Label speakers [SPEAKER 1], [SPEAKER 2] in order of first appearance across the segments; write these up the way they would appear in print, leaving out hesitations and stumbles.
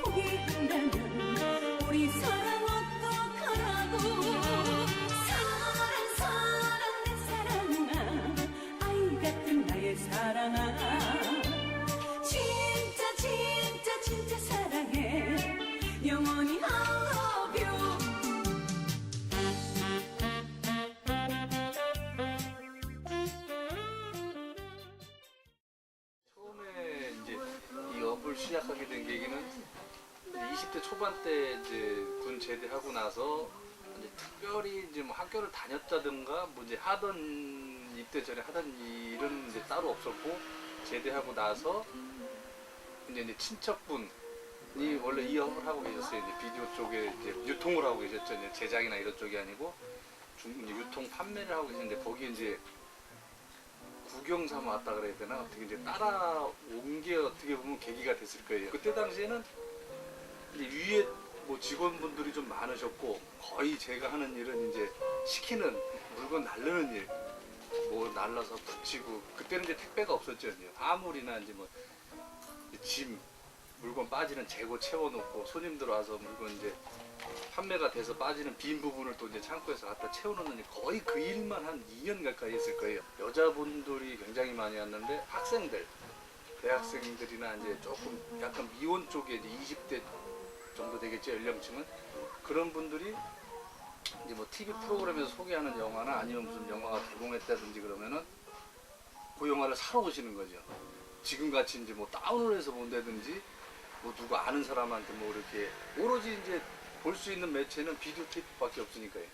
[SPEAKER 1] 포기한다면 우리 사랑 어떡하라고. 사랑 내 사랑아, 아이 같은 나의 사랑아. 진짜 사랑해. 영원히 I love you.
[SPEAKER 2] 처음에 이제 이 업을 시작하게 된 계기는 20대 초반 때 이제 군 제대하고 나서 이제 특별히 이제 뭐 학교를 다녔다든가 뭐 이제 하던 입대 전에 하던 일은 이제 따로 없었고, 제대하고 나서 이제 친척분이 원래 이 업을 하고 계셨어요. 이제 비디오 쪽에 이제 유통을 하고 계셨죠. 이제 제작이나 이런 쪽이 아니고 이제 유통 판매를 하고 계셨는데, 거기 이제 구경 삼아 왔다 그래야 되나, 어떻게 이제 따라온 게 어떻게 보면 계기가 됐을 거예요. 그때 당시에는 이제 위에 뭐 직원분들이 좀 많으셨고, 거의 제가 하는 일은 이제 시키는 물건 날르는 일, 뭐 날라서 붙이고, 그때는 이제 택배가 없었죠. 이제 화물이나 이제 뭐 짐 물건 빠지는 재고 채워놓고, 손님들 와서 물건 이제 판매가 돼서 빠지는 빈 부분을 또 이제 창고에서 갖다 채워놓는 일, 거의 그 일만 한 2년 가까이 했을 거예요. 여자분들이 굉장히 많이 왔는데, 학생들, 대학생들이나 이제 조금 약간 미혼 쪽에 이제 20대 정도 되겠죠, 연령층은. 그런 분들이 이제 뭐 TV 프로그램에서 소개하는 영화나 아니면 무슨 영화가 개봉했다든지 그러면은 그 영화를 사러 오시는 거죠. 지금같이 이제 뭐 다운을 해서 본다든지, 뭐 누구 아는 사람한테 뭐 이렇게, 오로지 이제 볼 수 있는 매체는 비디오 테이프밖에 없으니까요.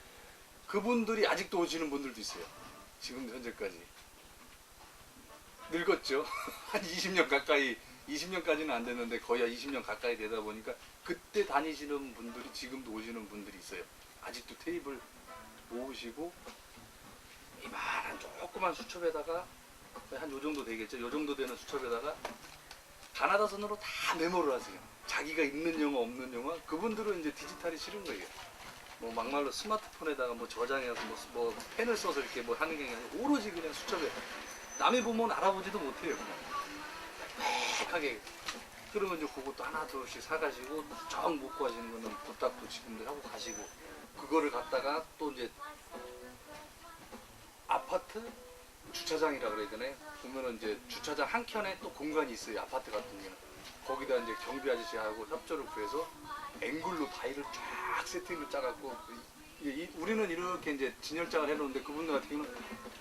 [SPEAKER 2] 그분들이 아직도 오시는 분들도 있어요. 지금 현재까지. 늙었죠. 한 20년 가까이, 20년까지는 안 됐는데 거의 한 20년 가까이 되다 보니까 그때 다니시는 분들이 지금도 오시는 분들이 있어요. 아직도 테이블 모으시고, 이만한 조그만 수첩에다가 한 요 정도 되겠죠. 요 정도 되는 수첩에다가 가나다선으로 다 메모를 하세요. 자기가 있는 영화 없는 영화. 그분들은 이제 디지털이 싫은 거예요. 뭐 막말로 스마트폰에다가 뭐 저장해서 뭐 펜을 써서 이렇게 뭐 하는 게 아니라 오로지 그냥 수첩에, 남이 보면 알아보지도 못해요. 그냥 빽하게. 그러면 이제 그것도 하나 둘씩 사가시고, 정 못 가시는 거는 부탁도 지금도 하고 가시고, 그거를 갖다가 또 이제 아파트 주차장이라 그래야 되나요? 보면은 이제 주차장 한 켠에 또 공간이 있어요. 아파트 같은 경우는. 거기다 이제 경비 아저씨하고 협조를 구해서 앵글로 바위를 쫙 세팅을 짜갖고, 우리는 이렇게 이제 진열장을 해놓는데, 그분들 같은 경우는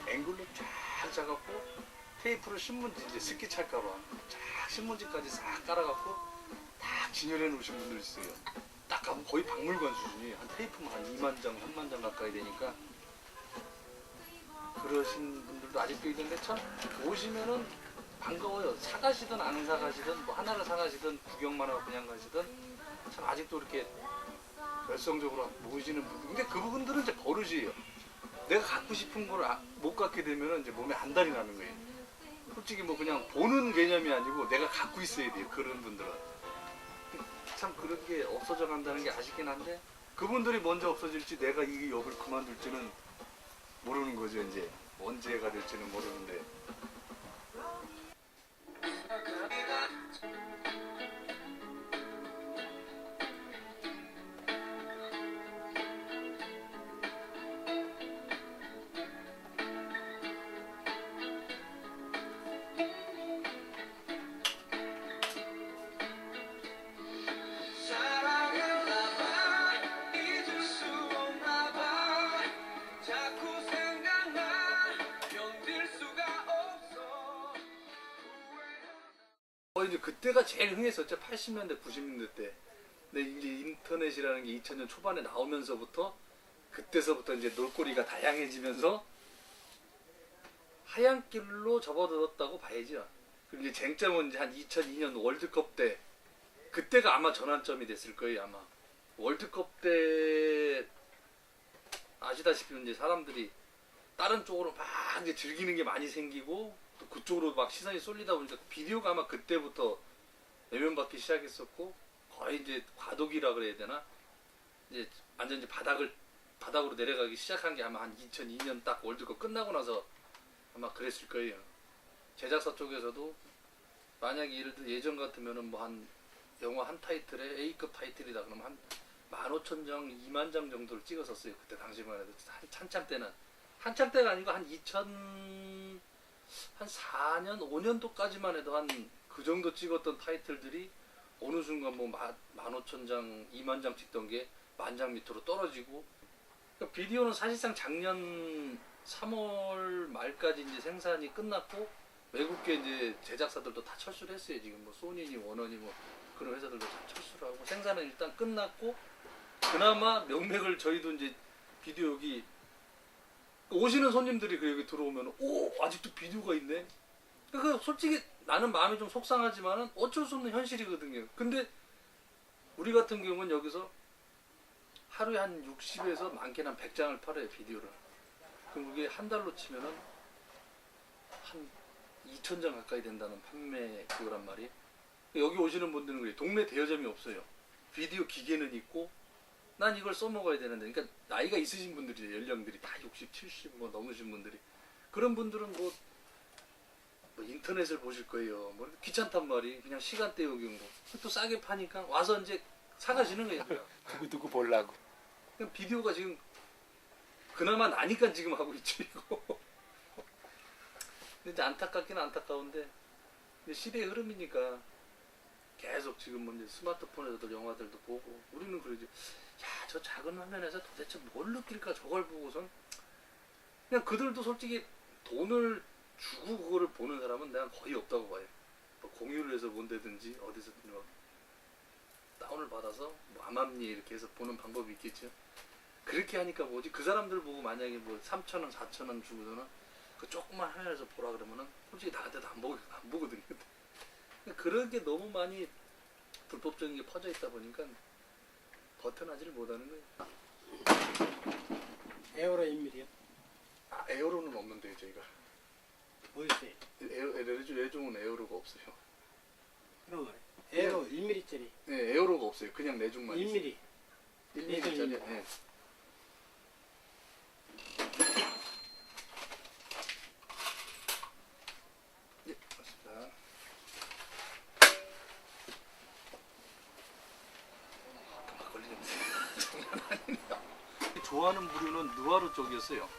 [SPEAKER 2] 앵글로 쫙 짜갖고 테이프를 신문지 이제 습기 찰까봐 쫙 신문지까지 싹 깔아갖고 딱 진열해 놓으신 분들 있어요. 딱 가면 거의 박물관 수준이, 한 테이프만 한 2만 장, 3만 장 가까이 되니까. 그러신 분들도 아직도 있는데, 참 오시면은 반가워요. 사가시든 안 사가시든, 뭐 하나를 사가시든 구경만 하고 그냥 가시든, 참 아직도 이렇게 열성적으로 모이시는 분들. 근데 그 부분들은 이제 버릇이에요. 내가 갖고 싶은 걸 못 갖게 되면은 이제 몸에 안달이 나는 거예요. 솔직히 뭐 그냥 보는 개념이 아니고 내가 갖고 있어야 돼요, 그런 분들은. 참 그런 게 없어져 간다는 게 아쉽긴 한데, 그분들이 먼저 없어질지 내가 이 업을 그만둘지는 모르는 거죠. 이제 언제가 될지는 모르는데. 이제 그때가 제일 흥했었죠. 80년대, 90년대 때. 근데 이제 인터넷이라는 게 2000년 초반에 나오면서부터, 그때서부터 이제 놀거리가 다양해지면서 하얀 길로 접어들었다고 봐야죠. 그리고 이제 쟁점은 이제 한 2002년 월드컵 때, 그때가 아마 전환점이 됐을 거예요. 아마 월드컵 때 아시다시피 이제 사람들이 다른 쪽으로 막 이제 즐기는 게 많이 생기고, 또 그쪽으로 막 시선이 쏠리다 보니까 비디오가 아마 그때부터 외면받기 시작했었고, 거의 이제 과도기라 그래야 되나, 이제 완전 이제 바닥으로 내려가기 시작한 게 아마 한 2002년 딱 월드컵 끝나고 나서 아마 그랬을 거예요. 제작사 쪽에서도 만약에 예를 들어 예전 같으면은 뭐 한 영화 한 타이틀에 A급 타이틀이다 그러면 한 15,000장, 2만 장 정도를 찍었었어요. 그때 당시만 해도 한참 때는 한참 때가 아니고 한 4년, 5년도까지만 해도 한 그 정도 찍었던 타이틀들이 어느 순간 뭐 15,000장, 2만 장 찍던 게 10,000장 밑으로 떨어지고 그러니까 비디오는 사실상 작년 3월 말까지 이제 생산이 끝났고 외국계 이제 제작사들도 다 철수를 했어요. 지금 뭐 소니니 워너니 뭐 그런 회사들도 다 철수를 하고 생산은 일단 끝났고 그나마 명맥을 저희도 이제 비디오 여기 오시는 손님들이 그 여기 들어오면 오 아직도 비디오가 있네. 그 솔직히 나는 마음이 좀 속상하지만은 어쩔 수 없는 현실이거든요. 근데 우리 같은 경우는 여기서 하루에 한 60에서 많게는 한 100장을 팔아요 비디오를. 그럼 그게 한 달로 치면은 한 2,000장 가까이 된다는 판매 그거란 말이에요. 여기 오시는 분들은 그래요. 동네 대여점이 없어요. 비디오 기계는 있고 난 이걸 써먹어야 되는데 그러니까 나이가 있으신 분들이 연령들이 다 60, 70 뭐 넘으신 분들이 그런 분들은 뭐 인터넷을 보실 거예요. 뭐 귀찮단 말이 그냥 시간 때우기인 거. 또 싸게 파니까 와서 이제 사가시는 거예요.
[SPEAKER 3] 두고 보려고.
[SPEAKER 2] 그냥 비디오가 지금 그나마 나니까 지금 하고 있죠 이거. 근데 이제 안타깝긴 안타까운데 근데 시대의 흐름이니까 계속 지금 뭐 이제 스마트폰에서도 영화들도 보고 우리는 그러지. 야, 저 작은 화면에서 도대체 뭘 느낄까 저걸 보고선 그냥 그들도 솔직히 돈을 주고 그거를 보는 사람은 내가 거의 없다고 봐요. 뭐 공유를 해서 본다든지 어디서든 뭐 다운을 받아서 뭐 암암리 이렇게 해서 보는 방법이 있겠죠. 그렇게 하니까 뭐지 그 사람들 보고 만약에 뭐 3,000원, 4,000원 주고서는 그 조그만 화면에서 보라 그러면은 솔직히 나한테도 안 보거든요. 그런 게 너무 많이 불법적인 게 퍼져 있다 보니까 버텨나지를 못하는 거예요.
[SPEAKER 3] 에어로 1mm요?
[SPEAKER 2] 아, 에어로는 없는데요 저희가.
[SPEAKER 3] 뭐 있어요?
[SPEAKER 2] 레종은 에어로가 없어요.
[SPEAKER 3] 그런 거예요. 에어로 1mm짜리.
[SPEAKER 2] 네, 에어로가 없어요. 그냥 내중만
[SPEAKER 3] 1mm.
[SPEAKER 2] 1mm짜리. 네. 예, 맞습니다. 막걸리 냄새. 장난 아니네요. 좋아하는 부류는 누아르 쪽이었어요.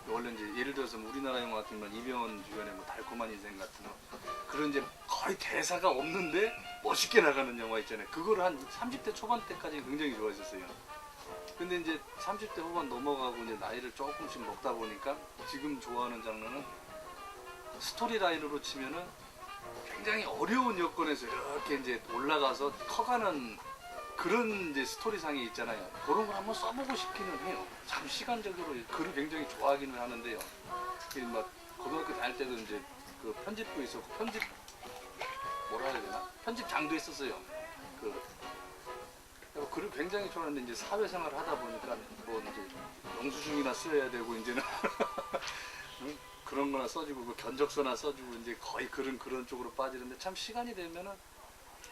[SPEAKER 2] 원래 이제 예를 들어서 우리나라 영화 같은 건 이병헌 주연의 뭐 달콤한 인생 같은 거 그런 이제 거의 대사가 없는데 멋있게 나가는 영화 있잖아요. 그걸 한 30대 초반 때까지 굉장히 좋아했었어요. 근데 이제 30대 후반 넘어가고 이제 나이를 조금씩 먹다 보니까 지금 좋아하는 장르는 스토리 라인으로 치면은 굉장히 어려운 여건에서 이렇게 이제 올라가서 커가는 그런 이제 스토리상이 있잖아요. 그런 걸 한번 써보고 싶기는 해요. 참 시간적으로 글을 굉장히 좋아하기는 하는데요. 막 고등학교 다닐 때도 이제 그 편집부 있었고 편집 뭐라 해야 되나 편집장도 있었어요. 글을 굉장히 좋아하는데 이제 사회생활을 하다 보니까 뭐 이제 영수증이나 써야 되고 이제는 응? 그런 거나 써주고 그 견적서나 써주고 이제 거의 그런 쪽으로 빠지는데 참 시간이 되면은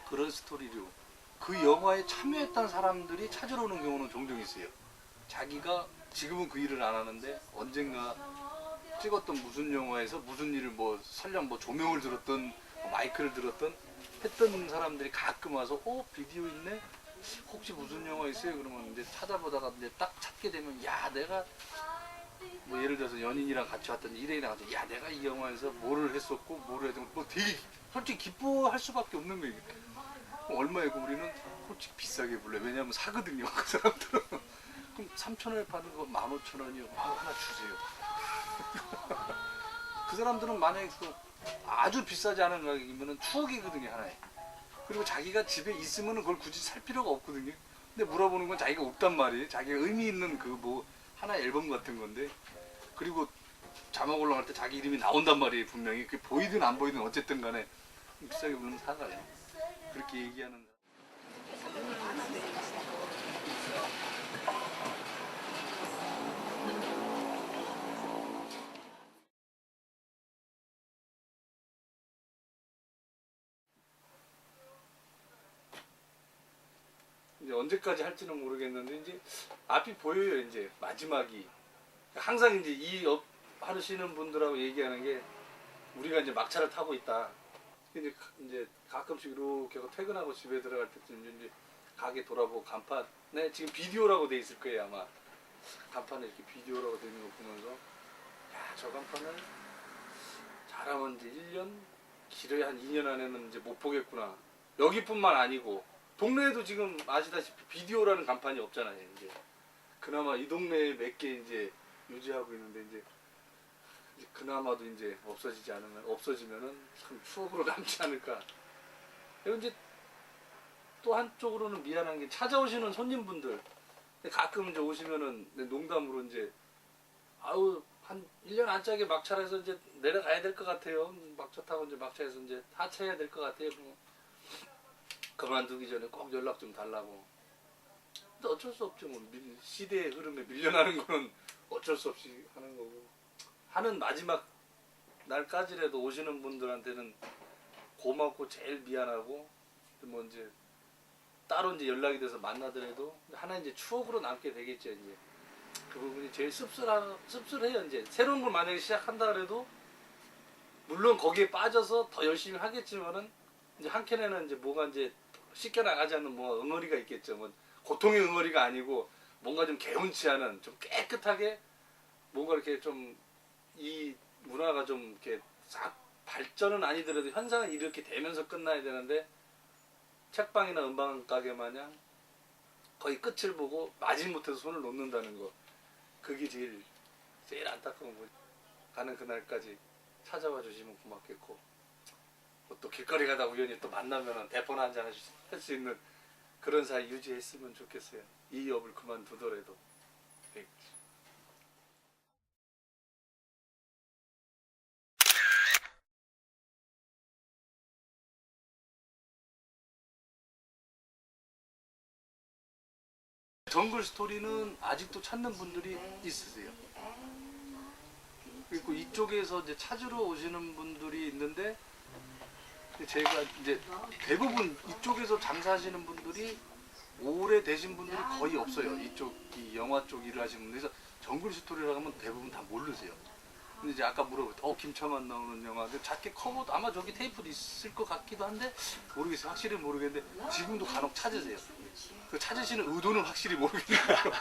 [SPEAKER 2] 그런 스토리류 그 영화에 참여했던 사람들이 찾으러 오는 경우는 종종 있어요. 자기가 지금은 그 일을 안 하는데 언젠가 찍었던 무슨 영화에서 무슨 일을 뭐 설령 뭐 조명을 들었던 마이크를 들었던 했던 사람들이 가끔 와서 비디오 있네? 혹시 무슨 영화 있어요? 그러면 이제 찾아보다가 이제 딱 찾게 되면 야 내가 뭐 예를 들어서 연인이랑 같이 왔더니 일행이랑 같이 야 내가 이 영화에서 뭐를 했었고 뭐를 했던 뭐 되게 솔직히 기뻐할 수밖에 없는 거예요. 얼마이고 우리는 솔직히 비싸게 불러요. 왜냐면 사거든요 그 사람들은. 그럼 3,000원에 파는 거 15,000원이요. 하나 주세요. 그 사람들은 만약에 그 아주 비싸지 않은 가격이면 추억이거든요 하나에. 그리고 자기가 집에 있으면 그걸 굳이 살 필요가 없거든요. 근데 물어보는 건 자기가 없단 말이에요. 자기가 의미 있는 그 뭐 하나의 앨범 같은 건데 그리고 자막 올라갈 때 자기 이름이 나온단 말이에요 분명히. 그게 보이든 안 보이든 어쨌든 간에 비싸게 부르면 사가요. 그렇게 얘기하는 이제 언제까지 할지는 모르겠는데 이제 앞이 보여요. 이제 마지막이 항상 이제 이 업 하시는 분들하고 얘기하는 게 우리가 이제 막차를 타고 있다. 이제 가끔씩 이렇게 하고 퇴근하고 집에 들어갈 때쯤 이제 가게 돌아보고 간판에 지금 비디오라고 돼 있을 거예요 아마. 간판에 이렇게 비디오라고 돼 있는 거 보면서 야, 저 간판을 잘하면 이제 1년, 길어야 한 2년 안에는 이제 못 보겠구나. 여기뿐만 아니고 동네에도 지금 아시다시피 비디오라는 간판이 없잖아요. 이제 그나마 이 동네에 몇 개 이제 유지하고 있는데 이제 그나마도 이제 없어지면은 참 추억으로 남지 않을까. 그리고 이제 또 한쪽으로는 미안한 게 찾아오시는 손님분들 가끔 이제 오시면은 농담으로 이제 아우 한 1년 안짝에 막차에서 이제 내려가야 될 것 같아요. 막차 타고 이제 막차에서 이제 하차해야 될 것 같아요. 뭐 그만두기 전에 꼭 연락 좀 달라고. 근데 어쩔 수 없죠. 뭐 시대의 흐름에 밀려나는 거는 어쩔 수 없이 하는 거고. 하는 마지막 날까지라도 오시는 분들한테는 고맙고 제일 미안하고 뭐 이제 따로 이제 연락이 돼서 만나더라도 하나 이제 추억으로 남게 되겠죠. 이제 그 부분이 제일 씁쓸해요. 이제 새로운 걸 만약에 시작한다 그래도 물론 거기에 빠져서 더 열심히 하겠지만은 이제 한켠에는 이제 뭐가 이제 씻겨 나가지 않는 뭐 응어리가 있겠죠. 뭐 고통의 응어리가 아니고 뭔가 좀 개운치 않은 좀 깨끗하게 뭔가 이렇게 좀 이 문화가 좀 이렇게 싹 발전은 아니더라도 현상은 이렇게 되면서 끝나야 되는데 책방이나 음반 가게 마냥 거의 끝을 보고 마지못해서 손을 놓는다는 거 그게 제일 안타까운 거지. 가는 그날까지 찾아와 주시면 고맙겠고 또 길거리 가다 우연히 또 만나면 대폰 한잔 할 수 있는 그런 사이 유지했으면 좋겠어요. 이 업을 그만두더라도. 네. 정글 스토리는 아직도 찾는 분들이 있으세요. 그리고 이쪽에서 이제 찾으러 오시는 분들이 있는데 제가 이제 대부분 이쪽에서 장사하시는 분들이 오래되신 분들이 거의 없어요. 이쪽 이 영화 쪽 일을 하시는 분들. 그래서 정글 스토리라고 하면 대부분 다 모르세요. 근데 이제 아까 물어봤더니 김창완 나오는 영화 작게 커버도 아마 저기 테이프도 있을 것 같기도 한데 모르겠어요. 확실히 모르겠는데 지금도 간혹 찾으세요. 그 찾으시는 의도는 확실히 모르겠네요.